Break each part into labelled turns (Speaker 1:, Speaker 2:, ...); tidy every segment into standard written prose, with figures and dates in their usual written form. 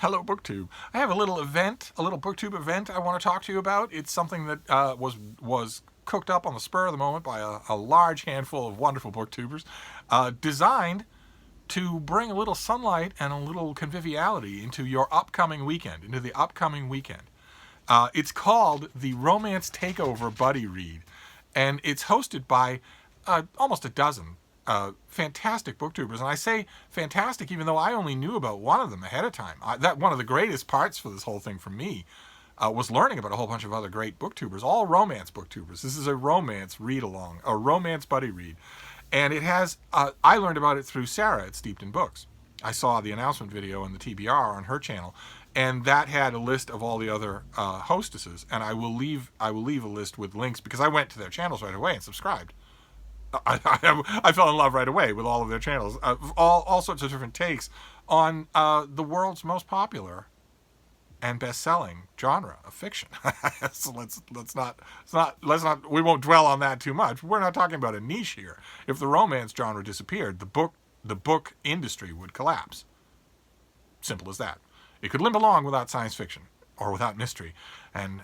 Speaker 1: Hello, BookTube. I have a little BookTube event I want to talk to you about. It's something that was cooked up on the spur of the moment by a large handful of wonderful BookTubers, designed to bring a little sunlight and a little conviviality into your upcoming weekend, It's called the Romance Takeover Buddy Read, and it's hosted by almost a dozen fantastic booktubers. And I say fantastic even though I only knew about one of them ahead of time. That one of the greatest parts for this whole thing for me was learning about a whole bunch of other great booktubers, all romance booktubers. This is a romance read-along, a romance buddy read. And it has, I learned about it through Sarah at Steeped in Books. I saw the announcement video on the TBR on her channel, and that had a list of all the other hostesses. And I will leave a list with links because I went to their channels right away and subscribed. I fell in love right away with all of their channels, all sorts of different takes on the world's most popular and best-selling genre of fiction. So let's not. We won't dwell on that too much. We're not talking about a niche here. If the romance genre disappeared, the book industry would collapse. Simple as that. It could limp along without science fiction or without mystery, and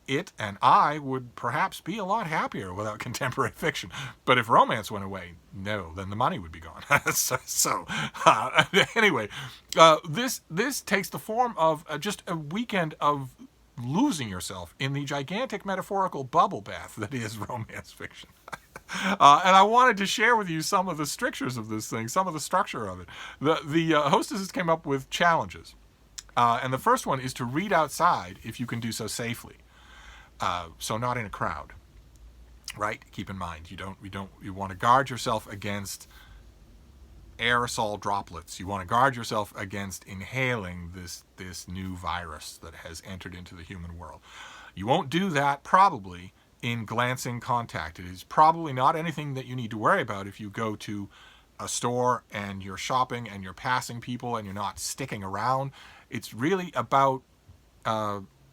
Speaker 1: it and I would perhaps be a lot happier without contemporary fiction. But if romance went away, no, then the money would be gone. Anyway, this takes the form of just a weekend of losing yourself in the gigantic metaphorical bubble bath that is romance fiction. And I wanted to share with you some of the strictures of this thing, some of the structure of it. The hostesses came up with challenges. And the first one is to read outside if you can do so safely. So not in a crowd, right? Keep in mind, you want to guard yourself against aerosol droplets. You want to guard yourself against inhaling this new virus that has entered into the human world. You won't do that probably in glancing contact. It is probably not anything that you need to worry about if you go to a store and you're shopping and you're passing people and you're not sticking around. It's really about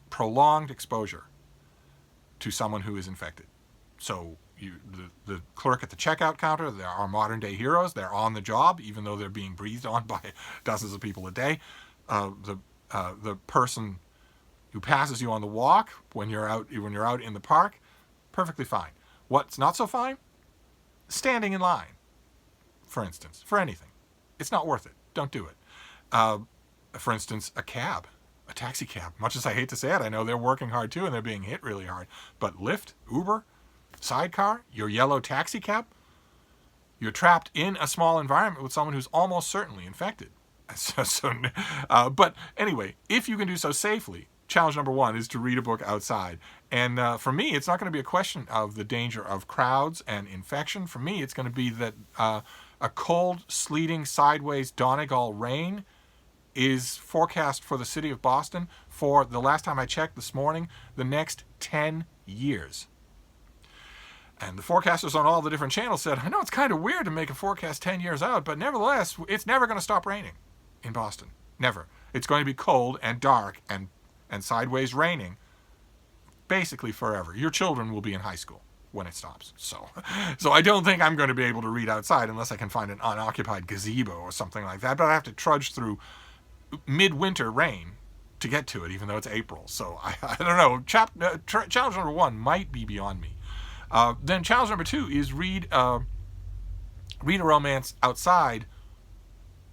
Speaker 1: prolonged exposure to someone who is infected. So the clerk at the checkout counter, they are modern day heroes. They're on the job, even though they're being breathed on by dozens of people a day. The person who passes you on the walk when you're out in the park, perfectly fine. What's not so fine? Standing in line, for instance, for anything. It's not worth it. Don't do it. For instance, a taxi cab. Much as I hate to say it, I know they're working hard too and they're being hit really hard. But Lyft, Uber, sidecar, your yellow taxi cab, you're trapped in a small environment with someone who's almost certainly infected. But anyway, if you can do so safely, challenge number one is to read a book outside. And for me, it's not going to be a question of the danger of crowds and infection. For me, it's going to be that a cold, sleeting, sideways Donegal rain is forecast for the city of Boston for, the last time I checked this morning, the next 10 years. And the forecasters on all the different channels said, I know it's kind of weird to make a forecast 10 years out, but nevertheless, it's never going to stop raining in Boston. Never. It's going to be cold and dark and sideways raining basically forever. Your children will be in high school when it stops. So I don't think I'm going to be able to read outside unless I can find an unoccupied gazebo or something like that. But I have to trudge through midwinter rain to get to it, even though it's April. So I don't know. Challenge number one might be beyond me. Then challenge number two is read a romance outside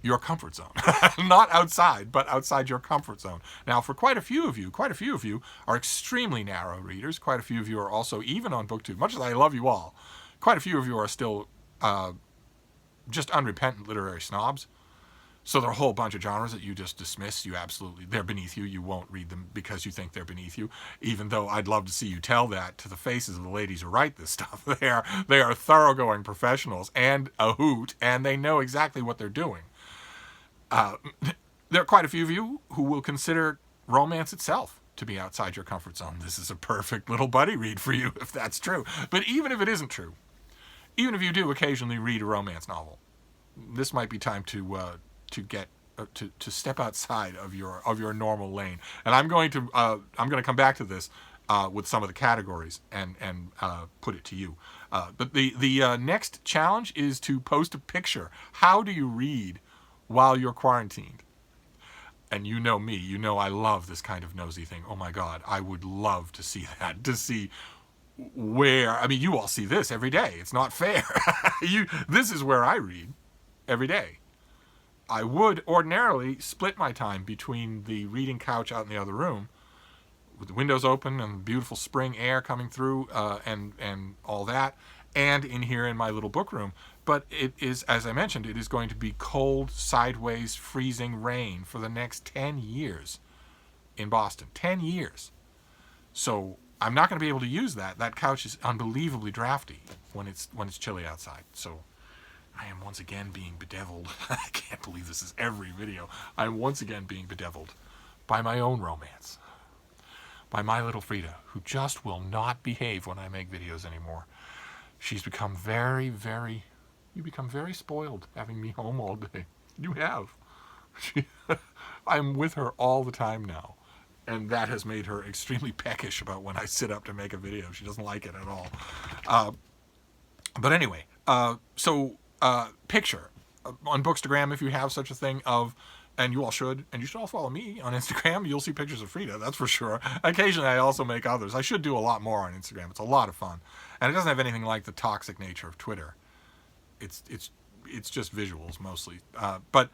Speaker 1: your comfort zone. Not outside, but outside your comfort zone. Now, for quite a few of you are extremely narrow readers. Quite a few of you are also, even on BookTube, much as I love you all, quite a few of you are still just unrepentant literary snobs. So there are a whole bunch of genres that you just dismiss. They're beneath you. You won't read them because you think they're beneath you. Even though I'd love to see you tell that to the faces of the ladies who write this stuff. They are thoroughgoing professionals and a hoot, and they know exactly what they're doing. There are quite a few of you who will consider romance itself to be outside your comfort zone. This is a perfect little buddy read for you if that's true. But even if it isn't true, even if you do occasionally read a romance novel, this might be time to step outside of your normal lane. And I'm going to come back to this with some of the categories and put it to you. But the next challenge is to post a picture. How do you read while you're quarantined? And you know me, you know I love this kind of nosy thing. Oh my God, I would love to see that, to see where, I mean, you all see this every day. It's not fair. This is where I read every day. I would ordinarily split my time between the reading couch out in the other room with the windows open and beautiful spring air coming through, and all that, and in here in my little book room. But it is, as I mentioned, it is going to be cold, sideways, freezing rain for the next 10 years in Boston. 10 years. So I'm not going to be able to use that. That couch is unbelievably drafty when it's chilly outside. So I am once again being bedeviled. I can't believe this is every video. I am once again being bedeviled by my own romance. By my little Frida, who just will not behave when I make videos anymore. She's become very, very... You become very spoiled having me home all day. You have. I'm with her all the time now. And that has made her extremely peckish about when I sit up to make a video. She doesn't like it at all. But anyway, picture on Bookstagram, if you have such a thing, of, and you all should, and you should all follow me on Instagram. You'll see pictures of Frida, that's for sure. Occasionally I also make others. I should do a lot more on Instagram. It's a lot of fun. And it doesn't have anything like the toxic nature of Twitter. It's just visuals mostly. But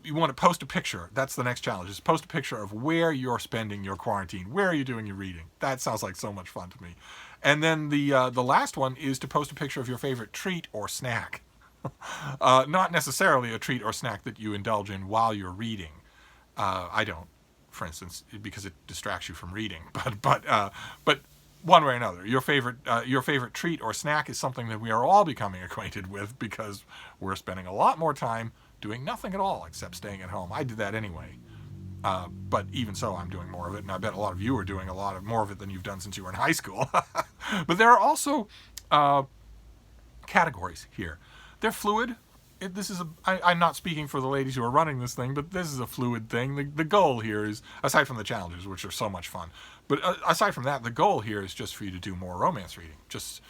Speaker 1: you want to post a picture. That's the next challenge, is post a picture of where you're spending your quarantine. Where are you doing your reading? That sounds like so much fun to me. And then the last one is to post a picture of your favorite treat or snack. Not necessarily a treat or snack that you indulge in while you're reading. I don't, for instance, because it distracts you from reading. But one way or another, your favorite treat or snack is something that we are all becoming acquainted with, because we're spending a lot more time doing nothing at all except staying at home. I did that anyway. But even so, I'm doing more of it, and I bet a lot of you are doing more of it than you've done since you were in high school. But there are also categories here. They're fluid. I'm not speaking for the ladies who are running this thing, but this is a fluid thing. The goal here is, aside from the challenges, which are so much fun, but aside from that, the goal here is just for you to do more romance reading. Just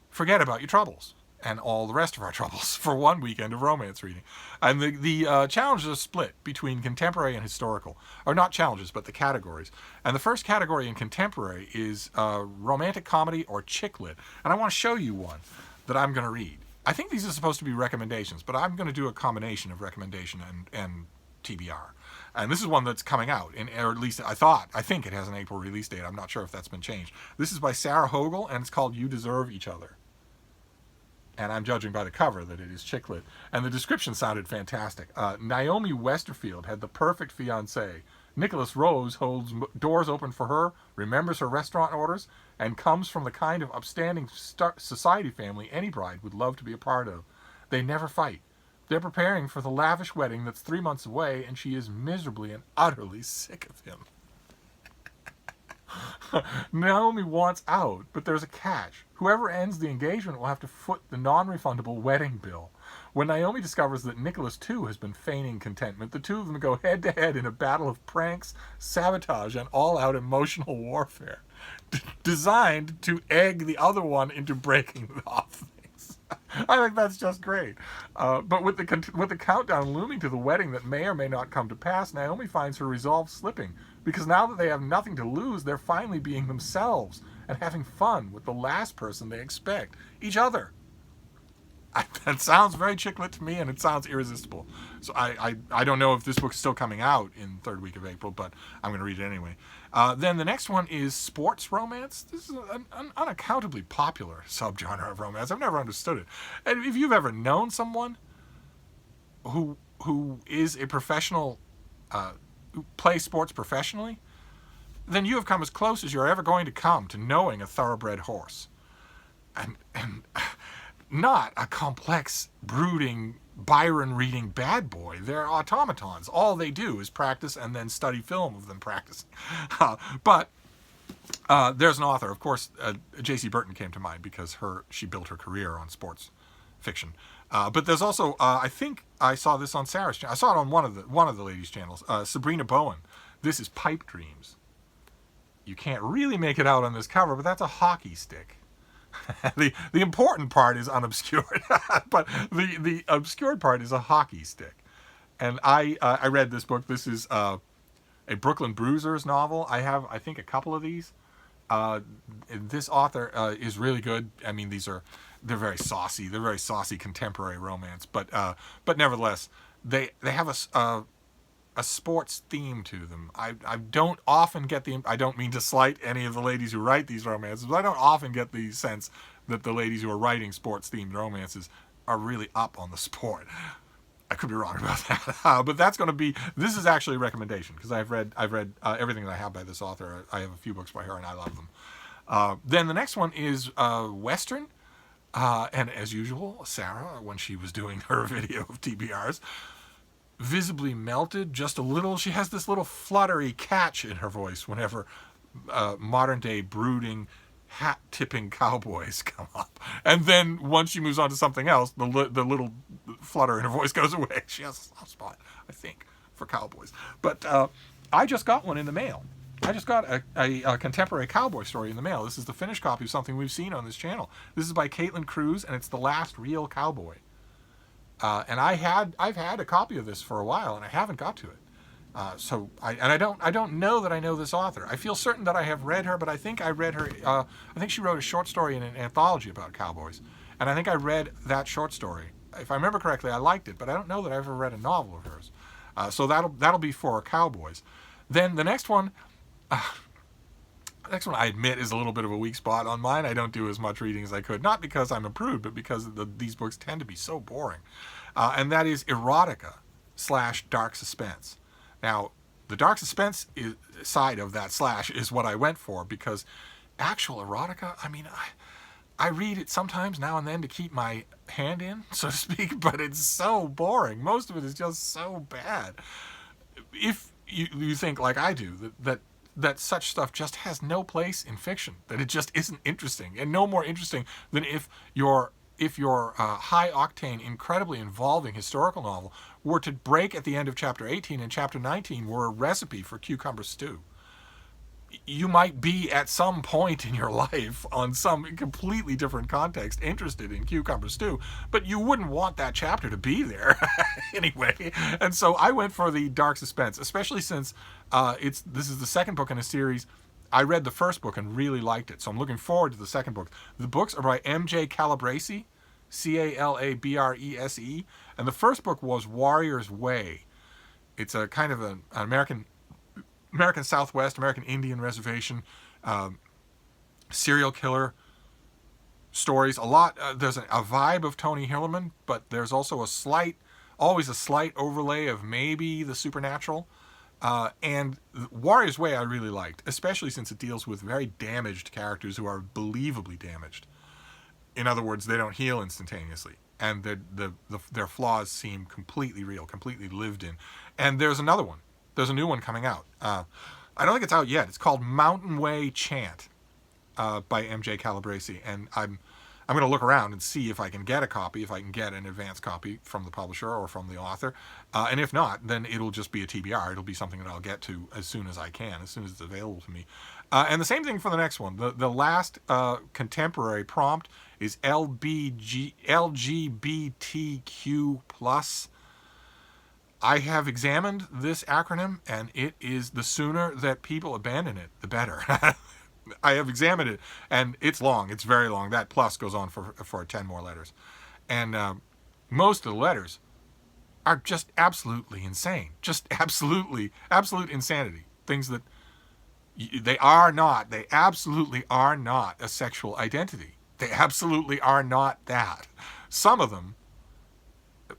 Speaker 1: forget about your troubles and all the rest of our troubles for one weekend of romance reading. And the challenges are split between contemporary and historical. Or not challenges, but the categories. And the first category in contemporary is romantic comedy or chick lit. And I want to show you one that I'm going to read. I think these are supposed to be recommendations, but I'm going to do a combination of recommendation and TBR. And this is one that's coming out, or at least I think it has an April release date. I'm not sure if that's been changed. This is by Sarah Hogel, and it's called You Deserve Each Other. And I'm judging by the cover that it is chick lit. And the description sounded fantastic. Naomi Westerfield had the perfect fiancé. Nicholas Rose holds doors open for her, remembers her restaurant orders, and comes from the kind of upstanding society family any bride would love to be a part of. They never fight. They're preparing for the lavish wedding that's 3 months away, and she is miserably and utterly sick of him. Naomi wants out, but there's a catch. Whoever ends the engagement will have to foot the non-refundable wedding bill. When Naomi discovers that Nicholas, too, has been feigning contentment, the two of them go head-to-head in a battle of pranks, sabotage, and all-out emotional warfare, designed to egg the other one into breaking off things. I think that's just great. But with the countdown looming to the wedding that may or may not come to pass, Naomi finds her resolve slipping, because now that they have nothing to lose, they're finally being themselves and having fun with the last person they expect, each other. That sounds very chick lit to me, and it sounds irresistible. So I don't know if this book's still coming out in the third week of April, but I'm going to read it anyway. Then the next one is sports romance. This is an unaccountably popular subgenre of romance. I've never understood it. And if you've ever known someone who is a professional, who plays sports professionally, then you have come as close as you're ever going to come to knowing a thoroughbred horse. And not a complex, brooding, Byron-reading bad boy. They're automatons. All they do is practice and then study film of them practicing. But there's an author, of course, J.C. Burton came to mind because she built her career on sports fiction. But there's also, I think I saw this on Sarah's channel. I saw it on one of the ladies' channels. Sabrina Bowen. This is Pipe Dreams. You can't really make it out on this cover, but that's a hockey stick. The important part is unobscured, but the obscured part is a hockey stick. And I read this book. This is a Brooklyn Bruisers novel. I have, I think, a couple of these. This author is really good. I mean, they're very saucy. They're very saucy contemporary romance, but nevertheless, they have a sports theme to them. I don't often get I don't mean to slight any of the ladies who write these romances, but I don't often get the sense that the ladies who are writing sports themed romances are really up on the sport. I could be wrong about that, but this is actually a recommendation because I've read everything that I have by this author. I have a few books by her and I love them. Then the next one is Western, and as usual, Sarah, when she was doing her video of TBRs, visibly melted just a little. She has this little fluttery catch in her voice whenever modern day brooding hat-tipping cowboys come up. And then once she moves on to something else, the little flutter in her voice goes away. She has a soft spot, I think, for cowboys. But I just got one in the mail. I just got a contemporary cowboy story in the mail. This is the finished copy of something we've seen on this channel. This is by Caitlin Cruz, and it's The Last Real Cowboy. And I've had a copy of this for a while, and I haven't got to it. I don't know that I know this author. I feel certain that I have read her, but I think I read her. I think she wrote a short story in an anthology about cowboys, and I think I read that short story. If I remember correctly, I liked it, but I don't know that I ever read a novel of hers. So that'll be for cowboys. Then the next one. Next one, I admit, is a little bit of a weak spot on mine. I don't do as much reading as I could, not because I'm a prude, but because these books tend to be so boring. And that is erotica / dark suspense. Now, the dark suspense side of that / is what I went for, because actual erotica, I mean, I read it sometimes now and then to keep my hand in, so to speak, but it's so boring. Most of it is just so bad. If you think, like I do, that such stuff just has no place in fiction, that it just isn't interesting, and no more interesting than if your high-octane, incredibly involving historical novel were to break at the end of chapter 18 and chapter 19 were a recipe for cucumber stew. You might be at some point in your life, on some completely different context, interested in cucumber stew, but you wouldn't want that chapter to be there anyway. And so I went for the dark suspense, especially since this is the second book in a series. I read the first book and really liked it, so I'm looking forward to the second book. The books are by M.J. Calabrese, Calabrese, and the first book was Warrior's Way. It's a kind of an American Southwest, American Indian reservation, serial killer stories. A lot. There's a vibe of Tony Hillerman, but there's also always a slight overlay of maybe the supernatural. And Warrior's Way I really liked, especially since it deals with very damaged characters who are believably damaged. In other words, they don't heal instantaneously, and their flaws seem completely real, completely lived in. And there's another one. There's a new one coming out. I don't think it's out yet. It's called Mountain Way Chant by M.J. Calabrese, and I'm going to look around and see if I can get a copy, if I can get an advance copy from the publisher or from the author. And if not, then it'll just be a TBR. It'll be something that I'll get to as soon as I can, as soon as it's available to me. And the same thing for the next one. The last contemporary prompt is LGBTQ+. I have examined this acronym, and it is the sooner that people abandon it, the better. I have examined it, and it's long. It's very long. That plus goes on for 10 more letters. And most of the letters are just absolutely insane. Just absolute insanity. Things that they absolutely are not a sexual identity. They absolutely are not that. Some of them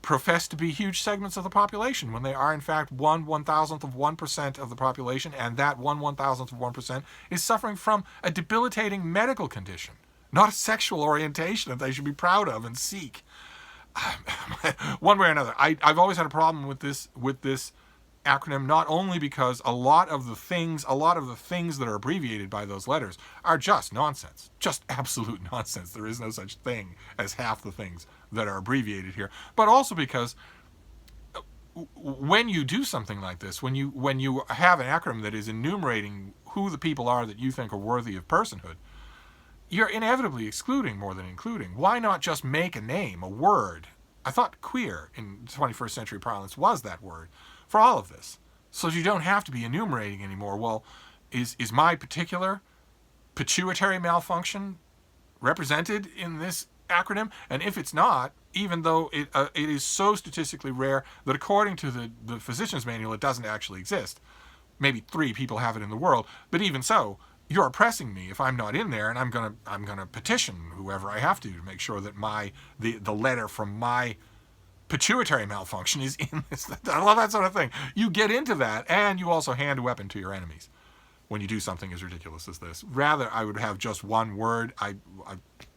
Speaker 1: profess to be huge segments of the population when they are in fact 1/1000th of 1% of the population, and that 1/1000th of 1% is suffering from a debilitating medical condition, not a sexual orientation that they should be proud of and seek. One way or another, I've always had a problem with this acronym, not only because a lot of the things that are abbreviated by those letters are just nonsense, just absolute nonsense. There is no such thing as half the things that are abbreviated here, but also because when you do something like this, when you have an acronym that is enumerating who the people are that you think are worthy of personhood, you're inevitably excluding more than including. Why not just make a name, a word? I thought queer in 21st century parlance was that word for all of this. so you don't have to be enumerating anymore. Well, is my particular pituitary malfunction represented in this acronym? And if it's not, even though it is so statistically rare that according to the physician's manual, it doesn't actually exist. Maybe 3 people have it in the world, but even so, you're oppressing me if I'm not in there, and I'm gonna petition whoever I have to make sure that the letter from my pituitary malfunction is in this. I love that sort of thing. You get into that, and you also hand a weapon to your enemies when you do something as ridiculous as this. Rather, I would have just one word. I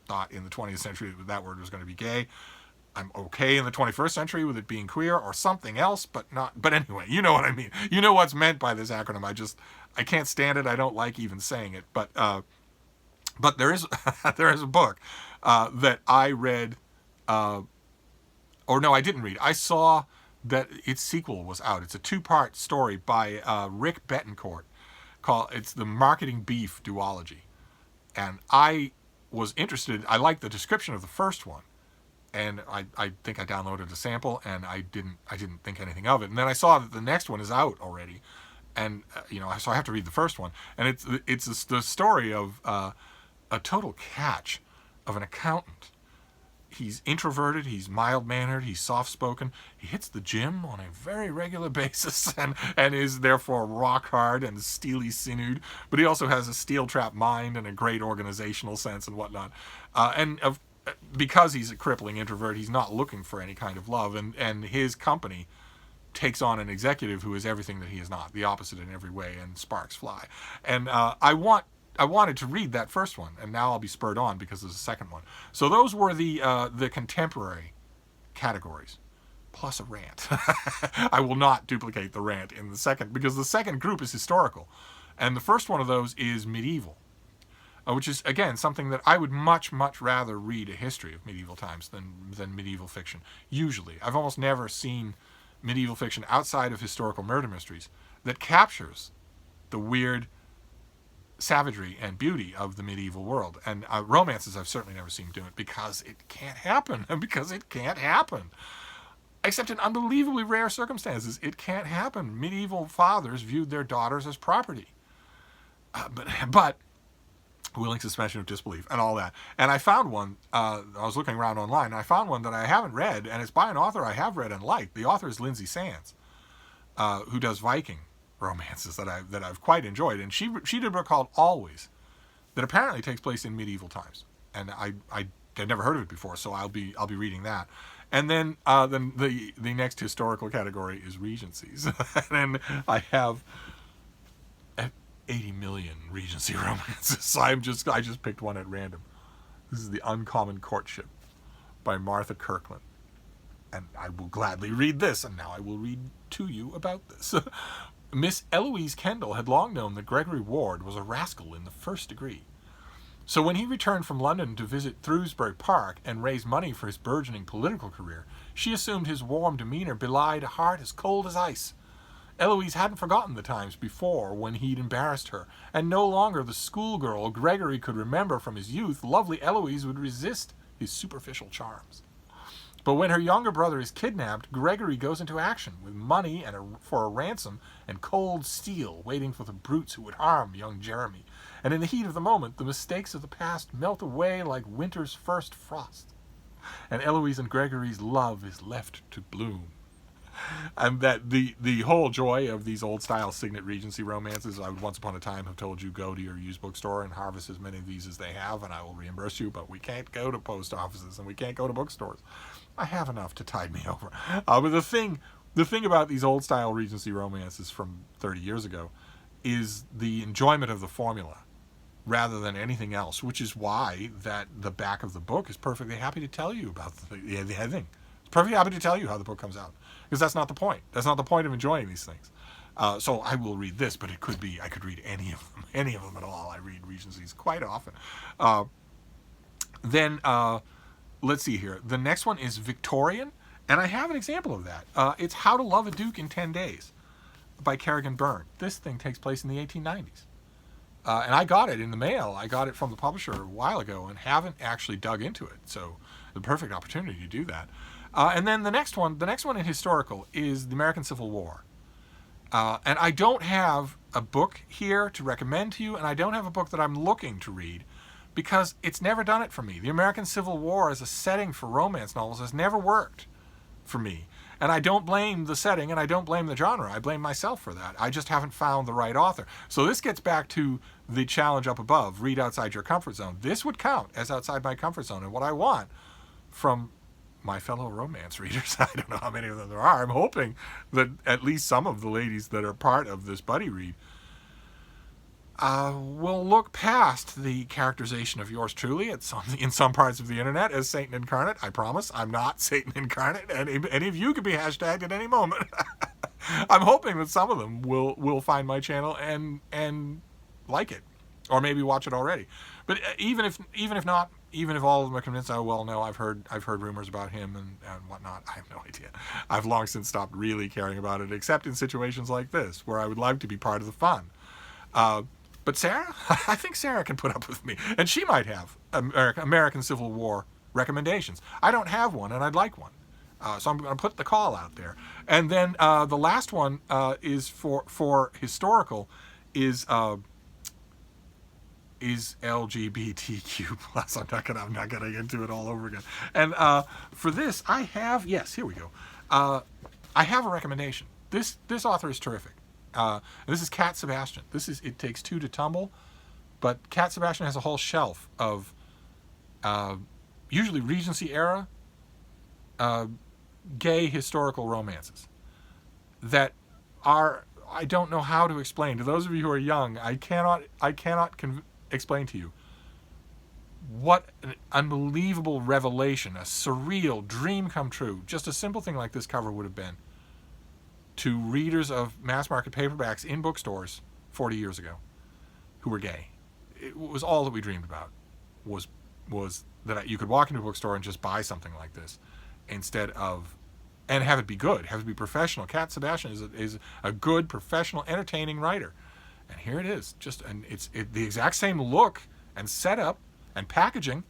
Speaker 1: thought in the 20th century that word was going to be gay. I'm okay in the 21st century with it being queer or something else, but not. But anyway, you know what I mean. You know what's meant by this acronym. I can't stand it. I don't like even saying it. But there is there is a book that I read. Or no, I didn't read. I saw that its sequel was out. It's a 2-part story by Rick Betancourt it's The Marketing Beef Duology. And I was interested. I liked the description of the first one. And I think I downloaded a sample, and I didn't think anything of it. And then I saw that the next one is out already. And, so I have to read the first one. And it's the story of a total catch of an accountant. He's introverted, he's mild-mannered, he's soft-spoken. He hits the gym on a very regular basis and is therefore rock-hard and steely-sinewed. But he also has a steel-trap mind and a great organizational sense and whatnot. Because he's a crippling introvert, he's not looking for any kind of love. And his company takes on an executive who is everything that he is not, the opposite in every way, and sparks fly. And I wanted to read that first one, and now I'll be spurred on because there's a second one. So those were the contemporary categories, plus a rant. I will not duplicate the rant in the second, because the second group is historical. And the first one of those is medieval, which is, again, something that I would much, much rather read a history of medieval times than medieval fiction. Usually. I've almost never seen medieval fiction outside of historical murder mysteries that captures the weird savagery and beauty of the medieval world. And romances I've certainly never seen do it because it can't happen. Because it can't happen. Except in unbelievably rare circumstances. It can't happen. Medieval fathers viewed their daughters as property. But willing suspension of disbelief and all that. And I found one, I was looking around online, and I found one that I haven't read, and it's by an author I have read and liked. The author is Lindsay Sands, who does Viking romances that I've quite enjoyed. And she did a book called Always that apparently takes place in medieval times. And I had never heard of it before, so I'll be reading that. And then the next historical category is Regencies. And I have 80 million Regency romances. So I just picked one at random. This is The Uncommon Courtship by Martha Kirkland. And I will gladly read this, and now I will read to you about this. Miss Eloise Kendall had long known that Gregory Ward was a rascal in the first degree. So when he returned from London to visit Threwsbury Park and raise money for his burgeoning political career, she assumed his warm demeanor belied a heart as cold as ice. Eloise hadn't forgotten the times before when he'd embarrassed her, and no longer the schoolgirl Gregory could remember from his youth, lovely Eloise would resist his superficial charms. But when her younger brother is kidnapped, Gregory goes into action with money for a ransom and cold steel waiting for the brutes who would harm young Jeremy. And in the heat of the moment, the mistakes of the past melt away like winter's first frost. And Eloise and Gregory's love is left to bloom. And that the whole joy of these old-style Signet Regency romances, I would once upon a time have told you, go to your used bookstore and harvest as many of these as they have, and I will reimburse you, but we can't go to post offices and we can't go to bookstores. I have enough to tide me over. But the thing about these old-style Regency romances from 30 years ago is the enjoyment of the formula rather than anything else, which is why that the back of the book is perfectly happy to tell you about the thing. It's perfectly happy to tell you how the book comes out. Because that's not the point. That's not the point of enjoying these things. So I will read this, but I could read any of them at all. I read Regencies quite often. Then let's see here. The next one is Victorian, and I have an example of that. It's How to Love a Duke in 10 Days by Kerrigan Byrne. This thing takes place in the 1890s. And I got it in the mail. I got it from the publisher a while ago and haven't actually dug into it. So the perfect opportunity to do that. And then the next one in historical is the American Civil War. And I don't have a book here to recommend to you, and I don't have a book that I'm looking to read because it's never done it for me. The American Civil War as a setting for romance novels has never worked for me. And I don't blame the setting and I don't blame the genre. I blame myself for that. I just haven't found the right author. So this gets back to the challenge up above. Read outside your comfort zone. This would count as outside my comfort zone. And what I want from my fellow romance readers, I don't know how many of them there are. I'm hoping that at least some of the ladies that are part of this buddy read will look past the characterization of yours truly in some parts of the internet as Satan incarnate. I promise I'm not Satan incarnate, and any of you could be hashtagged at any moment. I'm hoping that some of them will find my channel and like it, or maybe watch it already. But even if not, even if all of them are convinced, oh well, no, I've heard rumors about him and whatnot. I have no idea. I've long since stopped really caring about it, except in situations like this where I would like to be part of the fun. But Sarah, I think Sarah can put up with me. And she might have American Civil War recommendations. I don't have one, and I'd like one. So I'm going to put the call out there. And then the last one is for historical is LGBTQ plus. I'm not gonna get into it all over again. And for this, I have here we go. I have a recommendation. This author is terrific. This is Cat Sebastian. It takes two to tumble, but Cat Sebastian has a whole shelf of usually Regency era gay historical romances that are, I don't know how to explain. To those of you who are young, I cannot explain to you what an unbelievable revelation, a surreal dream come true. Just a simple thing like this cover would have been to readers of mass market paperbacks in bookstores 40 years ago who were gay. It was all that we dreamed about, was that you could walk into a bookstore and just buy something like this instead of, and have it be good, have it be professional. Cat Sebastian is a good, professional, entertaining writer. And here it is, it's the exact same look and setup and packaging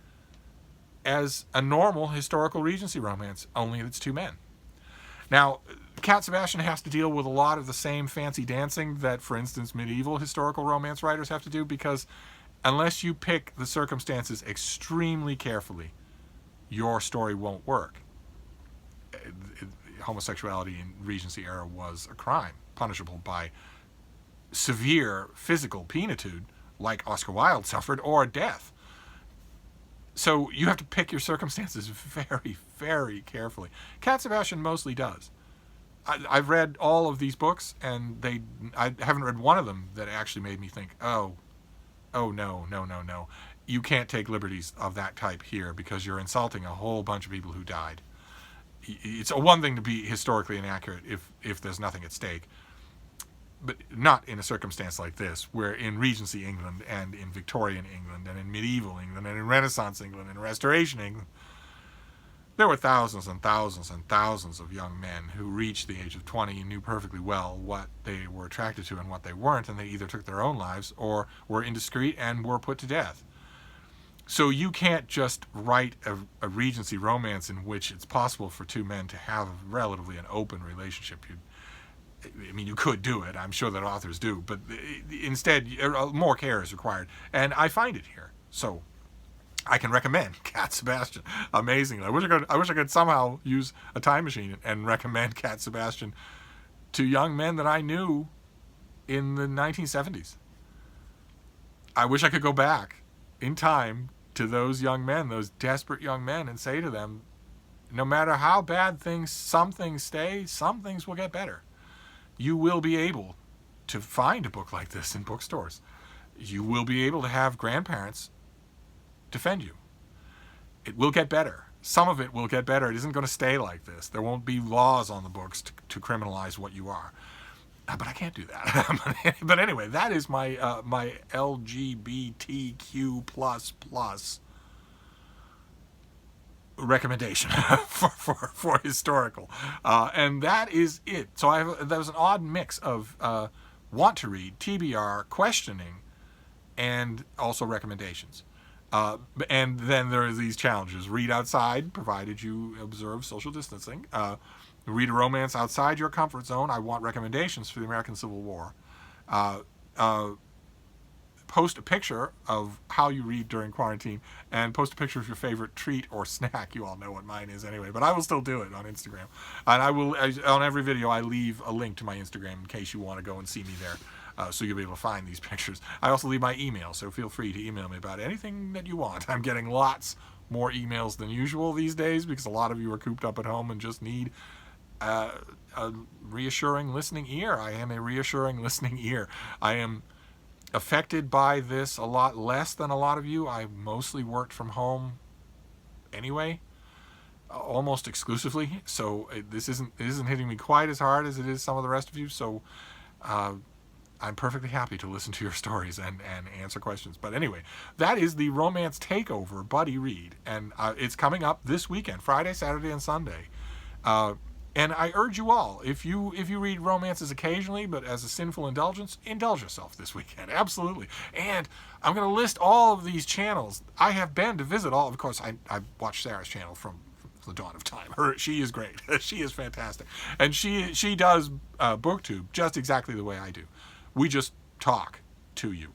Speaker 1: as a normal historical Regency romance, only it's two men. Now, Cat Sebastian has to deal with a lot of the same fancy dancing that, for instance, medieval historical romance writers have to do, because unless you pick the circumstances extremely carefully, your story won't work. Homosexuality in Regency era was a crime, punishable by severe physical penitude, like Oscar Wilde suffered, or death. So you have to pick your circumstances very, very carefully. Cat Sebastian mostly does. I've read all of these books, and I haven't read one of them that actually made me think, oh no. You can't take liberties of that type here because you're insulting a whole bunch of people who died. It's one thing to be historically inaccurate if there's nothing at stake, but not in a circumstance like this, where in Regency England and in Victorian England and in medieval England and in Renaissance England and Restoration England, there were thousands and thousands and thousands of young men who reached the age of 20 and knew perfectly well what they were attracted to and what they weren't, and they either took their own lives or were indiscreet and were put to death. So you can't just write a Regency romance in which it's possible for two men to have relatively an open relationship. You could do it. I'm sure that authors do, but instead, more care is required, and I find it here. So I can recommend Cat Sebastian. Amazing. I wish I could somehow use a time machine and recommend Cat Sebastian to young men that I knew in the 1970s. I wish I could go back in time to those young men, those desperate young men, and say to them, no matter how bad some things stay, some things will get better. You will be able to find a book like this in bookstores. You will be able to have grandparents defend you. It will get better. Some of it will get better. It isn't going to stay like this. There won't be laws on the books to criminalize what you are. But I can't do that. But anyway, that is my my LGBTQ plus recommendation for historical, and that is it. So that was an odd mix of want to read, TBR, questioning, and also recommendations. And then there are these challenges: read outside, provided you observe social distancing. read a romance outside your comfort zone. I want recommendations for the American Civil War. Uh, uh, Post a picture of how you read during quarantine, and post a picture of your favorite treat or snack. You all know what mine is anyway, but I will still do it on Instagram. And I will, on every video, I leave a link to my Instagram in case you want to go and see me there. So you'll be able to find these pictures. I also leave my email, so feel free to email me about anything that you want. I'm getting lots more emails than usual these days because a lot of you are cooped up at home and just need a reassuring listening ear. I am a reassuring listening ear. I am affected by this a lot less than a lot of you. I mostly worked from home anyway, almost exclusively. So this isn't hitting me quite as hard as it is some of the rest of you. So I'm perfectly happy to listen to your stories and answer questions. But anyway, that is the Romance Takeover Buddy Read, and it's coming up this weekend, Friday, Saturday, and Sunday. And I urge you all, if you read romances occasionally, but as a sinful indulgence, indulge yourself this weekend. Absolutely. And I'm going to list all of these channels. I have been to visit all. Of course, I watched Sarah's channel from the dawn of time. She is great. She is fantastic. And she does BookTube just exactly the way I do. We just talk to you.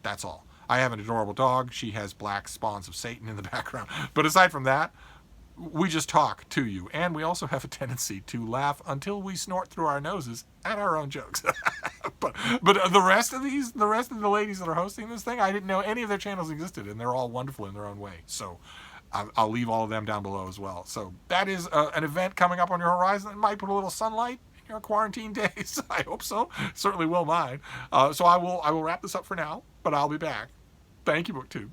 Speaker 1: That's all. I have an adorable dog. She has black spawns of Satan in the background. But aside from that, we just talk to you, and we also have a tendency to laugh until we snort through our noses at our own jokes. but the rest of the ladies that are hosting this thing, I didn't know any of their channels existed, and they're all wonderful in their own way. So I'll leave all of them down below as well. So that is an event coming up on your horizon that might put a little sunlight in your quarantine days. I hope so. Certainly will mine. So I will wrap this up for now, but I'll be back. Thank you, BookTube.